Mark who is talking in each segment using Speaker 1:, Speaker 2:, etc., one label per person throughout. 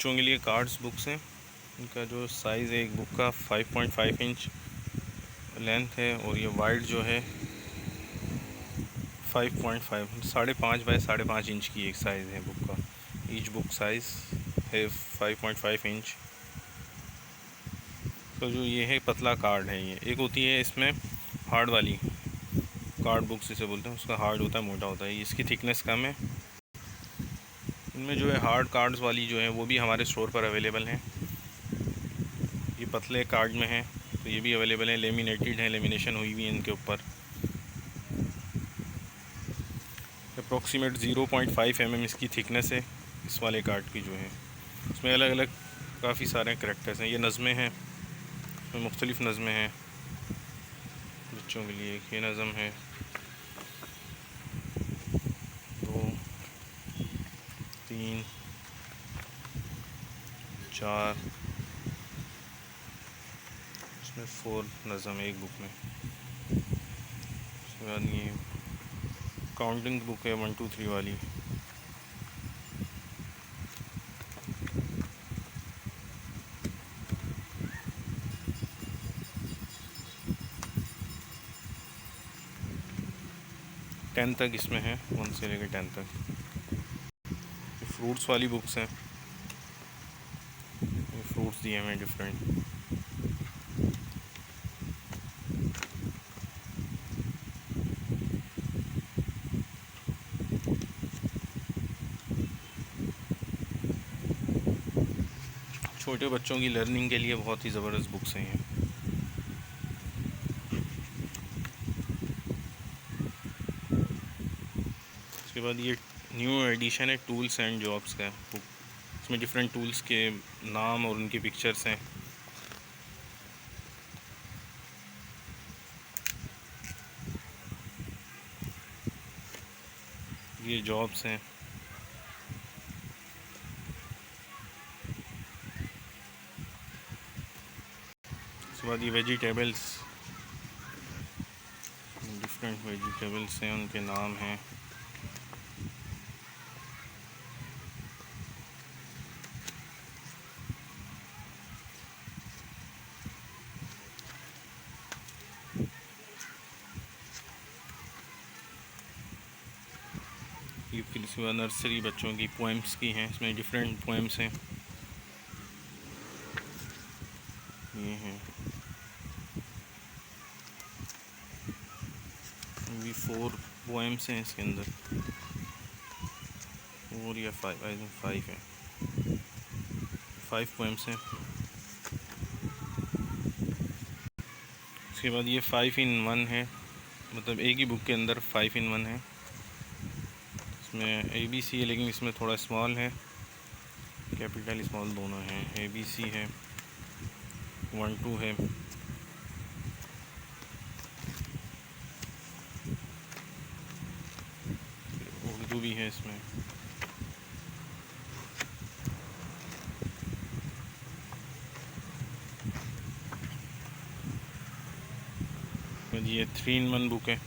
Speaker 1: बच्चों के लिए कार्ड्स बुक्स हैं। इनका जो साइज़ है एक बुक का 5.5 इंच लेंथ है और ये वाइड जो है 5.5 5.5 बाय 5.5 इंच की एक साइज़ है बुक का। ईच बुक साइज़ है 5.5 इंच। तो जो ये है पतला कार्ड है, ये एक होती है इसमें हार्ड वाली कार्ड बुक्स जिसे बोलते हैं, उसका हार्ड होता है, मोटा होता है, इसकी थिकनेस कम है। इनमें जो है हार्ड कार्ड्स वाली जो है वो भी हमारे स्टोर पर अवेलेबल हैं। ये पतले कार्ड में है तो ये भी अवेलेबल है, लेमिनेटेड है, लेमिनेशन हुई हुई है इनके ऊपर। अप्रॉक्सीमेट 0.5 mm इसकी थिकनेस है इस वाले कार्ड की जो है। इसमें अलग अलग काफ़ी सारे करैक्टर्स हैं। ये नज़में हैं, इसमें मुख्तलिफ़ नज़में हैं बच्चों के लिए। ये नज़म है, 2 3 4, इसमें 4 नज़म है एक बुक में। उसके बाद ये काउंटिंग बुक है 1 2 3 वाली। टेन तक इसमें है, 1 से लेकर 10 तक। फ्रूट्स वाली बुक्स हैं, फ्रूट्स दिए हुए डिफरेंट। छोटे बच्चों की लर्निंग के लिए बहुत ही ज़बरदस्त बुक्स हैं ये। उसके बाद ये न्यू एडिशन है टूल्स एंड जॉब्स का बुक। इसमें डिफरेंट टूल्स के नाम और उनकी पिक्चर्स हैं। ये जॉब्स हैं। उसके बाद ये वेजिटेबल्स, डिफरेंट वेजिटेबल्स हैं, उनके नाम हैं। ये फिर इसके बाद नर्सरी बच्चों की पोएम्स की हैं, इसमें डिफरेंट पोएम्स हैं। ये हैं भी 4 पोएम्स हैं इसके अंदर, 4 या 5, आई थिंक 5 हैं, 5 पोएम्स हैं। उसके बाद ये 5 in 1 है, मतलब एक ही बुक के अंदर 5 in 1 है। इसमें ABC है लेकिन इसमें थोड़ा स्मॉल है, कैपिटल स्मॉल दोनों हैं। ABC है, 1 2 है। उर्दू भी है इसमें। ये 3 in 1 बुक है।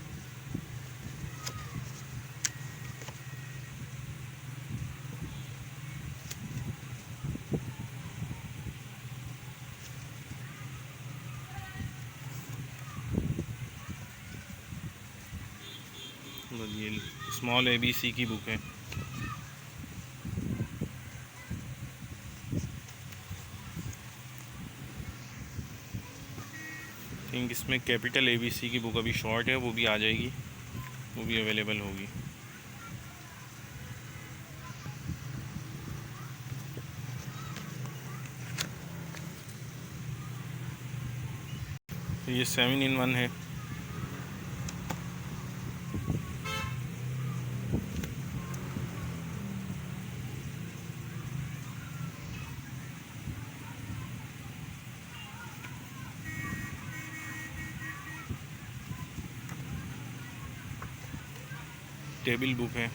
Speaker 1: ये स्मॉल ABC की बुक है। थिंक इसमें कैपिटल ABC की बुक अभी शॉर्ट है, वो भी आ जाएगी, वो भी अवेलेबल होगी। ये 7 in 1 है। टेबल बुक है,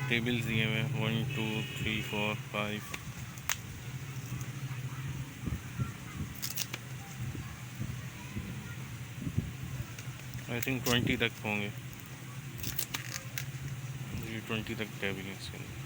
Speaker 1: टेबल्स दिए हुए 1 2 3 4 5। आई थिंक 20 तक होंगे, 20 तक टेबल है इसके अंदर।